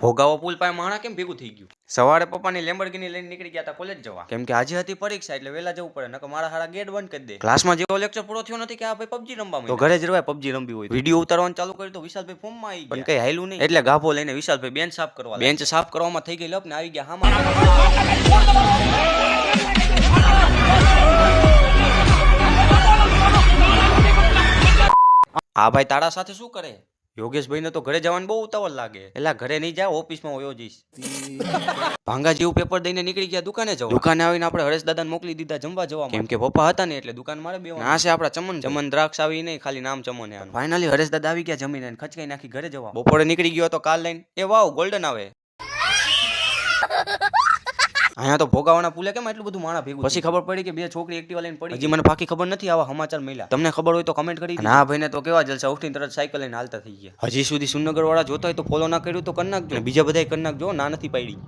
ભોગાવો પુલ પાસે માણા કેમ ભેગું થઈ ગયું? સવારે પપ્પાની લેમ્બોર્ગિની લઈને નીકળી ગયા હતા કોલેજ જવા, કેમ કે આજે હતી પરીક્ષા એટલે વહેલા જવું પડે, નકર મારા હારા ગેટ બંધ કરી દે. ક્લાસમાં જેવો લેક્ચર પૂરો થયો નથી કે આ ભાઈ પબજી રમવા માંડ્યા. તો ઘરે જ રહેવાય, પબજી રમવી હોય. વિડીયો ઉતારવાનું ચાલુ કર્યું તો વિશાલભાઈ ફોર્મમાં આવી ગયા, પણ કઈ હાયલું નહીં એટલે ગાભો લઈને વિશાલભાઈ બેન્ચ સાફ કરવા. બેન્ચ સાફ કરવામાં થઈ ગઈ લપ ને આવી ગયા હામાં. આ ભાઈ તારા સાથે શું કરે? યોગેશભાઈ ને તો ઘરે જવાનું બહુ ઉતાવળ લાગે. એટલે ઘરે નહીં જાય, ઓફિસમાં હોયો જઈશ. ભાંગા જેવું પેપર દઈને નીકળી ગયા દુકાને જવા. દુકાને આવીને આપણે હરેશ દાદાને મોકલી દીધા જમવા જવા, કેમ કે પપ્પા હતા ને એટલે દુકાન મારે બેવાનું. આ છે આપણા ચમન. ચમન દ્રાક્ષ આવી નહીં, ખાલી નામ ચમન. ફાઇનલી હરેશ દાદા આવી ગયા જમીને ખચકાઈ નાખી ઘરે જવા. બપોરે નીકળી ગયો તો કાલ લઈને એ વાવ ગોલ્ડન આવે. અહીંયા તો ભોગાવાના પુલે કેમ એટલું બધું માણા ભેગું? પછી ખબર પડી કે બે છોકરી એક્ટિવા લઈને પડી. હજી મને પાકી ખબર નથી, આવા સમાચાર મળ્યા. તમને ખબર હોય તો કમેન્ટ કરી. ના ભાઈને તો કેવા જલસા, ઉઠીને તરત સાયકલ લઈને હાલતા થઈ ગયા. હજી સુધી સુનગર વાળા જોતા હોય તો ફોલો ના કર્યું તો કરી નાખજો, બીજા બધા કરી નાખજો, ના નથી પાડી.